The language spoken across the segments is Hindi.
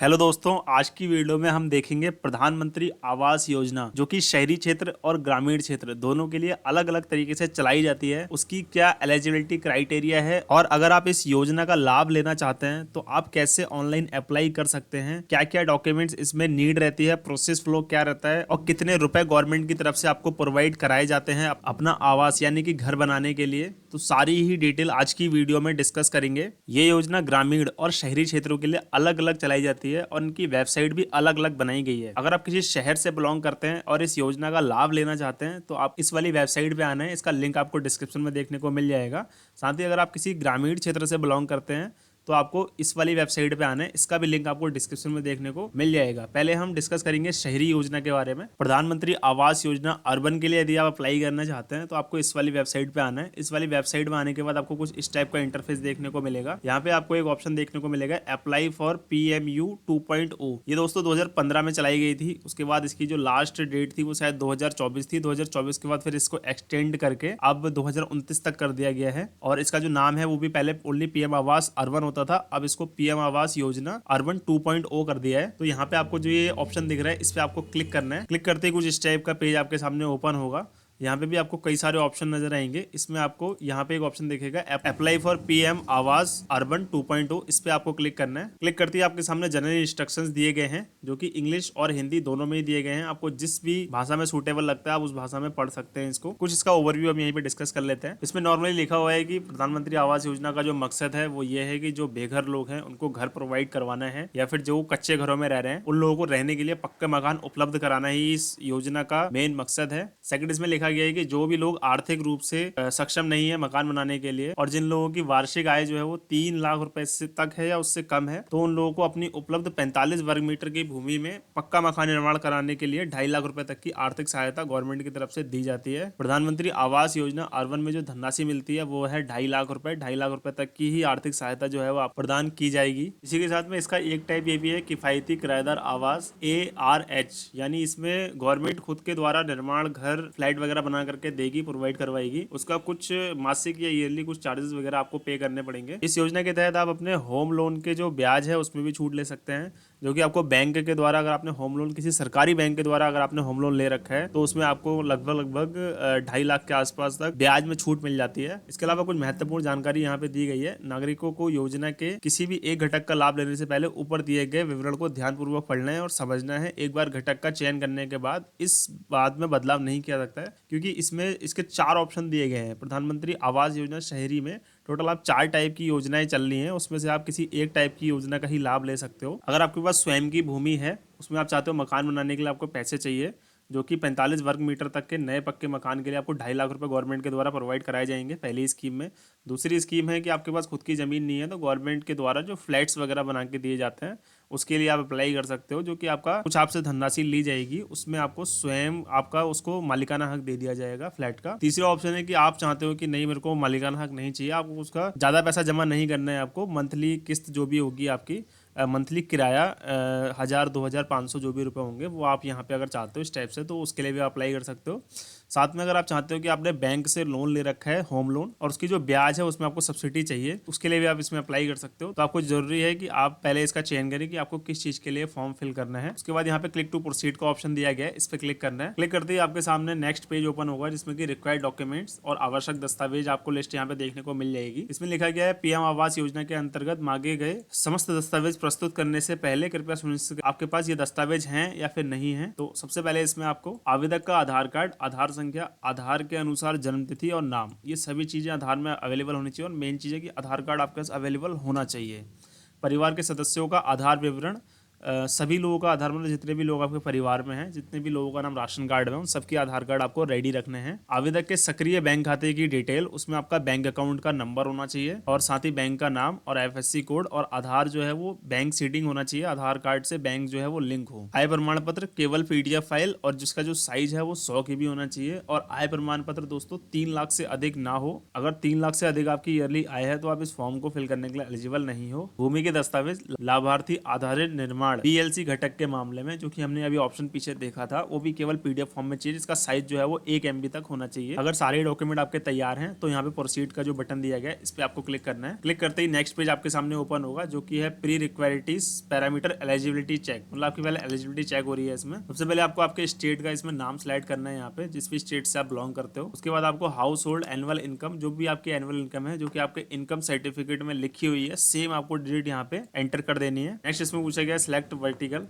हेलो दोस्तों, आज की वीडियो में हम देखेंगे प्रधानमंत्री आवास योजना जो कि शहरी क्षेत्र और ग्रामीण क्षेत्र दोनों के लिए अलग अलग तरीके से चलाई जाती है। उसकी क्या एलिजिबिलिटी क्राइटेरिया है और अगर आप इस योजना का लाभ लेना चाहते हैं तो आप कैसे ऑनलाइन अप्लाई कर सकते हैं, क्या क्या डॉक्यूमेंट्स इसमें नीड रहती है, प्रोसेस फ्लो क्या रहता है और कितने रुपए गवर्नमेंट की तरफ से आपको प्रोवाइड कराए जाते हैं अपना आवास यानी कि घर बनाने के लिए। तो सारी ही डिटेल आज की वीडियो में डिस्कस करेंगे। ये योजना ग्रामीण और शहरी क्षेत्रों के लिए अलग अलग चलाई जाती है और उनकी वेबसाइट भी अलग अलग बनाई गई है। अगर आप किसी शहर से बिलोंग करते हैं और इस योजना का लाभ लेना चाहते हैं तो आप इस वाली वेबसाइट पे आना है। इसका लिंक आपको डिस्क्रिप्शन में देखने को मिल जाएगा। साथ ही अगर आप किसी ग्रामीण क्षेत्र से बिलोंग करते हैं तो आपको इस वाली वेबसाइट पे आना है। इसका भी लिंक आपको डिस्क्रिप्शन में देखने को मिल जाएगा। पहले हम डिस्कस करेंगे शहरी योजना के बारे में। प्रधानमंत्री आवास योजना अर्बन के लिए यदि आप अप्लाई करना चाहते हैं तो आपको इस वाली वेबसाइट पे आना है। इस वाली वेबसाइट में आने के बाद आपको कुछ इस टाइप का इंटरफेस देखने को मिलेगा। यहाँ पे आपको एक ऑप्शन देखने को मिलेगा अप्लाई फॉर PMU 2.0। ये दोस्तों 2015 में चलाई गई थी। उसके बाद इसकी जो लास्ट डेट थी वो शायद 2024 थी। 2024 के बाद फिर इसको एक्सटेंड करके अब 2029 तक कर दिया गया है। और इसका जो नाम है वो भी पहले ओनली PM आवास अर्बन होता था, अब इसको PM आवास योजना अर्बन 2.0 कर दिया है। तो यहाँ पे आपको जो ये ऑप्शन दिख रहा है इस पे आपको क्लिक करना है। क्लिक करते ही कुछ इस टाइप का पेज आपके सामने ओपन होगा। यहाँ पे भी आपको कई सारे ऑप्शन नजर आएंगे। इसमें आपको यहाँ पे एक ऑप्शन दिखेगा अप्लाई फॉर PM आवास अर्बन 2.0। इस पे आपको क्लिक करना है। क्लिक करते ही आपके सामने जनरल इंस्ट्रक्शंस दिए गए हैं जो कि इंग्लिश और हिंदी दोनों में ही दिए गए हैं। आपको जिस भी भाषा में सूटेबल लगता है आप उस भाषा में पढ़ सकते हैं इसको। कुछ इसका ओवरव्यू हम यहीं पे डिस्कस कर लेते हैं। इसमें नॉर्मली लिखा हुआ है कि प्रधानमंत्री आवास योजना का जो मकसद है वो ये है कि जो बेघर लोग हैं उनको घर प्रोवाइड करवाना है, या फिर जो कच्चे घरों में रह रहे हैं उन लोगों को रहने के लिए पक्के मकान उपलब्ध कराना ही इस योजना का मेन मकसद है। सेकंड, इसमें लिखा गया है कि जो भी लोग आर्थिक रूप से सक्षम नहीं है मकान बनाने के लिए और जिन लोगों की वार्षिक आय जो है वो 3 लाख रुपए से तक है या उससे कम है तो उन लोगों को अपनी उपलब्ध 45 वर्ग मीटर की भूमि में पक्का मकान निर्माण कराने के लिए 2.5 लाख रुपए तक की आर्थिक सहायता गवर्नमेंट की तरफ से दी जाती है। प्रधानमंत्री आवास योजना अर्बन में जो धनराशि मिलती है वो है 2.5 लाख रुपए। 2.5 लाख रुपए तक की ही आर्थिक सहायता जो है वो प्रदान की जाएगी। इसी के साथ में इसका एक टाइप ये भी है किफायती किराएदार आवास ARH, यानी इसमें गवर्नमेंट खुद के द्वारा निर्माण घर फ्लैट वगैरह बना करके देगी, प्रोवाइड करवाएगी। उसका कुछ मासिक या ईयरली कुछ चार्जेस वगैरह आपको पे करने पड़ेंगे। इस योजना के तहत आप अपने होम लोन के जो ब्याज है उसमें भी छूट ले सकते हैं, जो कि आपको बैंक के द्वारा अगर आपने होम लोन किसी सरकारी बैंक के द्वारा अगर आपने होम लोन ले रखा है तो उसमें आपको लगभग 2.5 लाख के आसपास तक ब्याज में छूट मिल जाती है। इसके अलावा कुछ महत्वपूर्ण जानकारी यहाँ पे दी गई है। नागरिकों को योजना के किसी भी एक घटक का लाभ लेने से पहले ऊपर दिए गए विवरण को ध्यानपूर्वक पढ़ना है और समझना है। एक बार घटक का चयन करने के बाद इस बात में बदलाव नहीं किया सकता है, क्योंकि इसमें इसके 4 ऑप्शन दिए गए हैं। प्रधानमंत्री आवास योजना शहरी में टोटल आप 4 टाइप की योजनाएं चल रही हैं, उसमें से आप किसी एक टाइप की योजना का ही लाभ ले सकते हो। अगर आपके पास स्वयं की भूमि है, उसमें आप चाहते हो मकान बनाने के लिए आपको पैसे चाहिए, जो कि 45 वर्ग मीटर तक के नए पक्के मकान के लिए आपको 2.5 लाख रुपए गवर्नमेंट के द्वारा प्रोवाइड कराए जाएंगे पहली स्कीम में। दूसरी स्कीम है कि आपके पास खुद की ज़मीन नहीं है तो गवर्नमेंट के द्वारा जो फ्लैट्स वगैरह बना के दिए जाते हैं उसके लिए आप अप्लाई कर सकते हो, जो कि आपका कुछ आपसे धनराशि ली जाएगी, उसमें आपको स्वयं आपका उसको मालिकाना हक दे दिया जाएगा फ्लैट का। तीसरा ऑप्शन है कि आप चाहते हो कि नहीं, मेरे को मालिकाना हक नहीं चाहिए, आपको उसका ज़्यादा पैसा जमा नहीं करना है, आपको मंथली किस्त जो भी होगी आपकी मंथली किराया 1000, 2000, 500 जो भी रुपए होंगे वो आप यहाँ पे अगर चाहते हो इस टाइप से तो उसके लिए भी अप्लाई कर सकते हो। साथ में अगर आप चाहते हो कि आपने बैंक से लोन ले रखा है होम लोन और उसकी जो ब्याज है उसमें आपको सब्सिडी चाहिए, उसके लिए भी आप इसमें अप्लाई कर सकते हो। तो आपको जरूरी है कि आप पहले इसका चयन करें कि आपको किस चीज के लिए फॉर्म फिल करना है। उसके बाद यहाँ पे क्लिक टू प्रोसीड का ऑप्शन दिया गया है, इस पर क्लिक करना है। क्लिक करते ही आपके सामने नेक्स्ट पेज ओपन होगा जिसमें कि रिक्वायर्ड डॉक्यूमेंट्स और आवश्यक दस्तावेज आपको लिस्ट यहाँ पे देखने को मिल जाएगी। इसमें लिखा गया है PM आवास योजना के अंतर्गत मांगे गए समस्त दस्तावेज प्रस्तुत करने से पहले कृपया सुनिश्चित आपके पास ये दस्तावेज हैं या फिर नहीं है। तो सबसे पहले इसमें आपको आवेदक का आधार कार्ड, आधार संख्या, आधार के अनुसार जन्म तिथि और नाम, ये सभी चीजें आधार में अवेलेबल होनी चाहिए। और मेन चीज है कि आधार कार्ड आपके पास अवेलेबल होना चाहिए। परिवार के सदस्यों का आधार विवरण, सभी लोगों का आधार, मतलब जितने भी लोग आपके परिवार में हैं, जितने भी लोगों का नाम राशन कार्ड में, उन सबके आधार कार्ड आपको रेडी रखने हैं। आवेदक के सक्रिय बैंक खाते की डिटेल, उसमें आपका बैंक अकाउंट का नंबर होना चाहिए और साथ ही बैंक का नाम और FSC कोड, और आधार जो है वो बैंक सीडिंग होना चाहिए, आधार कार्ड से बैंक जो है वो लिंक हो। आय प्रमाण पत्र केवल PDF फाइल और जिसका जो साइज है वो 100 KB होना चाहिए। और आय प्रमाण पत्र दोस्तों 3 लाख से अधिक ना हो। अगर 3 लाख से अधिक आपकी ईयरली आय है तो आप इस फॉर्म को फिल करने के लिए एलिजिबल नहीं हो। भूमि के दस्तावेज, लाभार्थी आधारित निर्माण निर्माण पीएलसी घटक के मामले में, जो कि हमने अभी ऑप्शन पीछे देखा था, वो भी केवल पीडीएफ फॉर्म में चाहिए, जिसका साइज जो है वो 1 MB तक होना चाहिए। अगर सारे डॉक्यूमेंट आपके तैयार हैं तो यहाँ पे प्रोसीड का जो बटन दिया गया है इस पे आपको क्लिक करना है। क्लिक करते ही नेक्स्ट पेज आपके सामने ओपन होगा, जो कि है प्री रिक्वायरिटीज पैरामीटर एलिजिबिलिटी चेक। मतलब आपकी पहले एलिजिबिलिटी चेक हो रही है इसमें। सबसे पहले आपको आपके स्टेट का इसमें नाम सिलेक्ट करना है यहाँ पे, जिस भी स्टेट से आप बिलोंग करते हो। उसके बाद आपको हाउस होल्ड एनुअल इनकम, जो भी आपकी एनुअल इनकम है, जो कि आपके इनकम सर्टिफिकेट में लिखी हुई है, सेम आपको डिजिट यहाँ पे एंटर कर देनी है। नेक्स्ट इसमें पूछा गया सिलेक्ट वर्टिकल,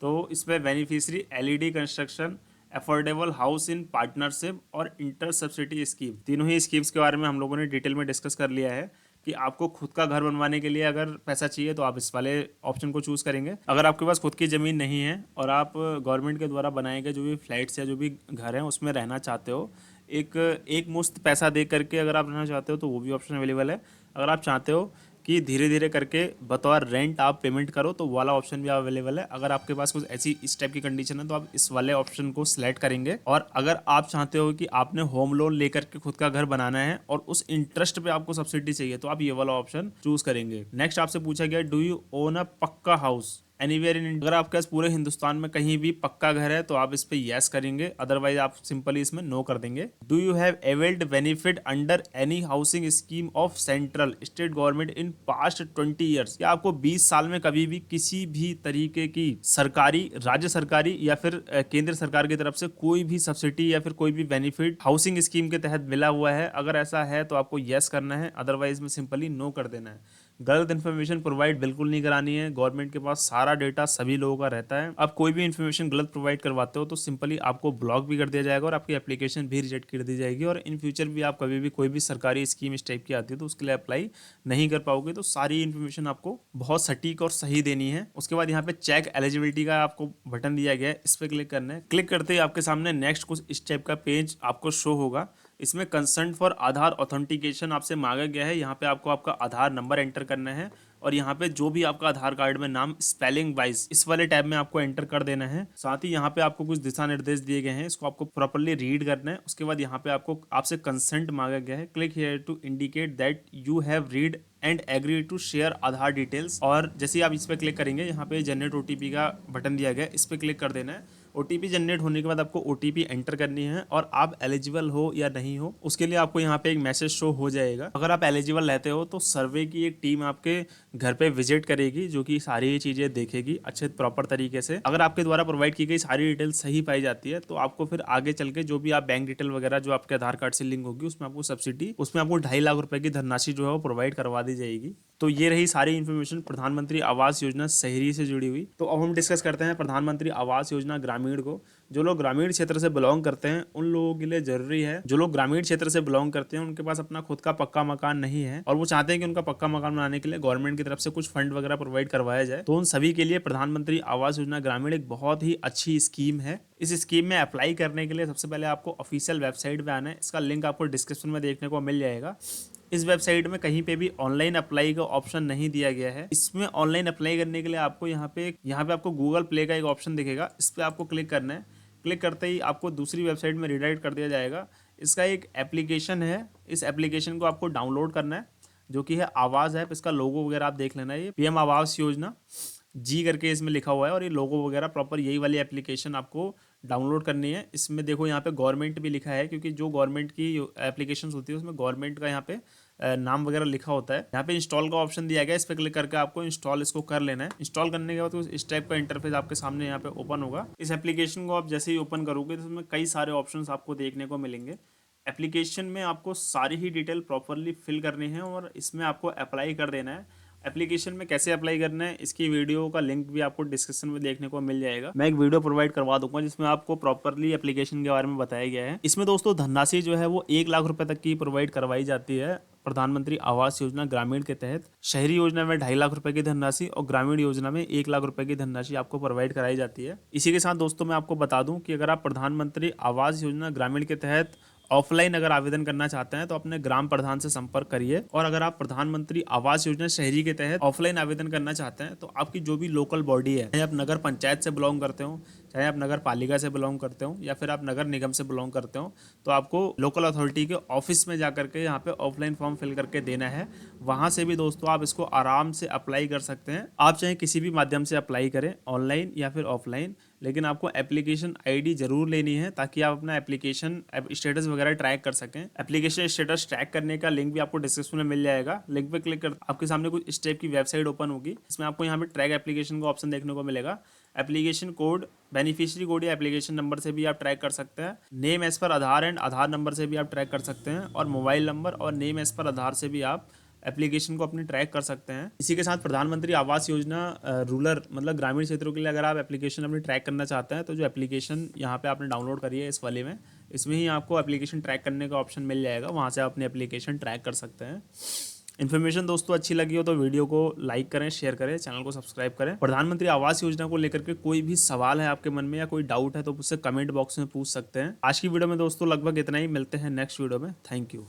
तो इसमें beneficiary LED construction, affordable house in partnership और इंटर सब्सिडी स्कीम। तीनों ही स्कीम्स के बारे में हम लोगों ने डिटेल में डिस्कस कर लिया है कि आपको खुद का घर बनवाने के लिए अगर पैसा चाहिए तो आप इस वाले ऑप्शन को चूज करेंगे। अगर आपके पास खुद की ज़मीन नहीं है और आप गवर्नमेंट के द्वारा बनाए गए जो भी फ्लैट्स या जो भी घर हैं उसमें रहना चाहते हो, एक मुश्त पैसा दे करके अगर आप रहना चाहते हो तो वो भी ऑप्शन अवेलेबल है। अगर आप चाहते हो कि धीरे धीरे करके बतौर रेंट आप पेमेंट करो तो वाला ऑप्शन भी अवेलेबल है। अगर आपके पास कुछ ऐसी इस टाइप की कंडीशन है तो आप इस वाले ऑप्शन को सिलेक्ट करेंगे। और अगर आप चाहते हो कि आपने होम लोन लेकर के खुद का घर बनाना है और उस इंटरेस्ट पे आपको सब्सिडी चाहिए तो आप ये वाला ऑप्शन चूज करेंगे। नेक्स्ट आपसे पूछा गया डू यू ओन अ पक्का हाउस एनीवेयर इन। अगर आपके पास पूरे हिंदुस्तान में कहीं भी पक्का घर है तो आप इस पे यस करेंगे, अदरवाइज आप सिंपली इसमें नो कर देंगे। Do you have availed benefit under any housing scheme of central state government in past 20 years. या आपको 20 साल में कभी भी किसी भी तरीके की सरकारी, राज्य सरकारी या फिर केंद्र सरकार की तरफ से कोई भी सब्सिडी या फिर कोई भी बेनिफिट हाउसिंग स्कीम के तहत मिला हुआ है। अगर ऐसा है तो आपको यस करना है, अदरवाइज में सिंपली नो कर देना है। गलत इन्फॉर्मेशन प्रोवाइड बिल्कुल नहीं करानी है। गवर्नमेंट के पास सारा डेटा सभी लोगों का रहता है। अब कोई भी इन्फॉर्मेशन गलत प्रोवाइड करवाते हो तो सिंपली आपको ब्लॉक भी कर दिया जाएगा और आपकी एप्लीकेशन भी रिजेक्ट कर दी जाएगी। और इन फ्यूचर भी आप कभी भी कोई भी सरकारी स्कीम इस टाइप की आती है तो उसके लिए अप्लाई नहीं कर पाओगे। तो सारी इन्फॉर्मेशन आपको बहुत सटीक और सही देनी है। उसके बाद यहाँ पे चेक एलिजिबिलिटी का आपको बटन दिया गया है, इस पर क्लिक करना है। क्लिक करते ही आपके सामने नेक्स्ट कुछ इस टाइप का पेज आपको शो होगा। इसमें कंसेंट फॉर आधार ऑथेंटिकेशन आपसे मांगा गया है। यहाँ पे आपको आपका आधार नंबर एंटर करना है और यहाँ पे जो भी आपका आधार कार्ड में नाम स्पेलिंग वाइज इस वाले टैब में आपको एंटर कर देना है। साथ ही यहाँ पे आपको कुछ दिशा निर्देश दिए गए हैं, इसको आपको प्रॉपर्ली रीड करना है। उसके बाद यहाँ पे आपको आपसे कंसेंट मांगा गया है। Click here to indicate that you have read and agree to share Aadhaar details. और जैसे ही आप इस पर क्लिक करेंगे यहाँ पे जनरेट ओटीपी का बटन दिया गया है, इस पर क्लिक कर देना है। ओटीपी जनरेट होने के बाद आपको ओटीपी एंटर करनी है और आप एलिजिबल हो या नहीं हो उसके लिए आपको यहाँ पे एक मैसेज शो हो जाएगा। अगर आप एलिजिबल रहते हो तो सर्वे की एक टीम आपके घर पे विजिट करेगी, जो कि सारी चीजें देखेगी अच्छे प्रॉपर तरीके से। अगर आपके द्वारा प्रोवाइड की गई सारी डिटेल सही पाई जाती है तो आपको फिर आगे चल के जो भी आप बैंक डिटेल वगैरह जो आपके आधार कार्ड से लिंक होगी उसमें आपको सब्सिडी, उसमें आपको 2.5 लाख रुपए की धनराशि जो है वो प्रोवाइड करवा दी जाएगी। तो ये रही सारी इन्फॉर्मेशन प्रधानमंत्री आवास योजना शहरी से जुड़ी हुई। तो अब हम डिस्कस करते हैं प्रधानमंत्री आवास योजना ग्रामीण को। जो लोग ग्रामीण क्षेत्र से बिलोंग करते हैं उन लोगों के लिए जरूरी है। जो लोग ग्रामीण क्षेत्र से बिलोंग करते हैं उनके पास अपना खुद का पक्का मकान नहीं है और वो चाहते हैं कि उनका पक्का मकान बनाने के लिए गवर्नमेंट की तरफ से कुछ फंड वगैरह प्रोवाइड करवाया जाए, तो उन सभी के लिए प्रधानमंत्री आवास योजना ग्रामीण एक बहुत ही अच्छी स्कीम है। इस स्कीम में अप्लाई करने के लिए सबसे पहले आपको ऑफिशियल वेबसाइट पे आना है। इसका लिंक आपको डिस्क्रिप्शन में देखने को मिल जाएगा। इस वेबसाइट में कहीं पे भी ऑनलाइन अप्लाई का ऑप्शन नहीं दिया गया है। इसमें ऑनलाइन अप्लाई करने के लिए आपको यहाँ पे आपको गूगल प्ले का एक ऑप्शन दिखेगा, इस पर आपको क्लिक करना है। क्लिक करते ही आपको दूसरी वेबसाइट में रिडायरेक्ट कर दिया जाएगा। इसका एक एप्लीकेशन है, इस एप्लीकेशन को आपको डाउनलोड करना है, जो कि है आवाज़ ऐप। इसका लोगो वगैरह आप देख लेना, ये पीएम आवास योजना जी करके इसमें लिखा हुआ है और ये लोगो वगैरह प्रॉपर यही वाली एप्लीकेशन आपको डाउनलोड करनी है। इसमें देखो यहाँ पे गवर्नमेंट भी लिखा है, क्योंकि जो गवर्नमेंट की एप्लीकेशंस होती है उसमें गवर्नमेंट का यहाँ पे नाम वगैरह लिखा होता है। यहाँ पे इंस्टॉल का ऑप्शन दिया गया है, इस पर क्लिक करके आपको इंस्टॉल इसको कर लेना है। इंस्टॉल करने के बाद तो इस टाइप का इंटरफेस आपके सामने यहाँ पे ओपन होगा। इस एप्लीकेशन को आप जैसे ही ओपन करोगे तो इसमें कई सारे ऑप्शंस आपको देखने को मिलेंगे। एप्लीकेशन में आपको सारी ही डिटेल प्रॉपरली फिल करनी है और इसमें आपको अप्लाई कर देना है। एप्लीकेशन में कैसे अप्लाई करना है इसकी वीडियो का लिंक भी आपको डिस्क्रिप्शन में देखने को मिल जाएगा। मैं एक वीडियो प्रोवाइड करवा दूंगा जिसमें आपको प्रॉपरली एप्लीकेशन के बारे में बताया गया है। इसमें दोस्तों धनराशि जो है वो 1 लाख रुपए तक की प्रोवाइड करवाई जाती है प्रधानमंत्री आवास योजना ग्रामीण के तहत। शहरी योजना में 2.5 लाख रुपए की धनराशि और ग्रामीण योजना में 1 लाख रुपए की धनराशि आपको प्रोवाइड कराई जाती है। इसी के साथ दोस्तों मैं आपको बता दूं कि अगर आप प्रधानमंत्री आवास योजना ग्रामीण के तहत ऑफलाइन अगर आवेदन करना चाहते हैं तो अपने ग्राम प्रधान से संपर्क करिए। और अगर आप प्रधानमंत्री आवास योजना शहरी के तहत ऑफलाइन आवेदन करना चाहते हैं तो आपकी जो भी लोकल बॉडी है, चाहे आप नगर पंचायत से बिलोंग करते हो, चाहे आप नगर पालिका से बिलोंग करते हो, या फिर आप नगर निगम से बिलोंग करते हो, तो आपको लोकल अथॉरिटी के ऑफिस में जाकर के यहाँ पे ऑफलाइन फॉर्म फिल करके देना है। वहाँ से भी दोस्तों आप इसको आराम से अप्लाई कर सकते हैं। आप चाहे किसी भी माध्यम से अप्लाई करें, ऑनलाइन या फिर ऑफलाइन, लेकिन आपको एप्लीकेशन आईडी जरूर लेनी है ताकि आप अपना एप्लीकेशन स्टेटस वगैरह ट्रैक कर सकें। एप्लीकेशन स्टेटस ट्रैक करने का लिंक भी आपको डिस्क्रिप्शन में मिल जाएगा। लिंक पे क्लिक कर आपके सामने कुछ स्टेप की वेबसाइट ओपन होगी। इसमें आपको यहाँ पे ट्रैक एप्लीकेशन का ऑप्शन देखने को मिलेगा। एप्लीकेशन कोड, बेनिफिशियरी कोड या एप्लीकेशन नंबर से भी आप ट्रैक कर सकते हैं। Name as per Aadhaar and Aadhaar number से भी आप ट्रैक कर सकते हैं। और मोबाइल नंबर और नेम एज पर आधार से भी आप एप्लीकेशन को अपनी ट्रैक कर सकते हैं। इसी के साथ प्रधानमंत्री आवास योजना रूरल मतलब ग्रामीण क्षेत्रों के लिए अगर आप एप्लीकेशन अपनी ट्रैक करना चाहते हैं तो जो एप्लीकेशन यहाँ पे आपने डाउनलोड करी है इस वाले में, इसमें ही आपको एप्लीकेशन ट्रैक करने का ऑप्शन मिल जाएगा। वहाँ से आप अपनी एप्लीकेशन ट्रैक कर सकते हैं। इन्फॉर्मेशन दोस्तों अच्छी लगी हो तो वीडियो को लाइक करें, शेयर करें, चैनल को सब्सक्राइब करें। प्रधानमंत्री आवास योजना को लेकर के कोई भी सवाल है आपके मन में या कोई डाउट है तो मुझसे कमेंट बॉक्स में पूछ सकते हैं। आज की वीडियो में दोस्तों लगभग इतना ही। मिलते हैं नेक्स्ट वीडियो में। Thank you.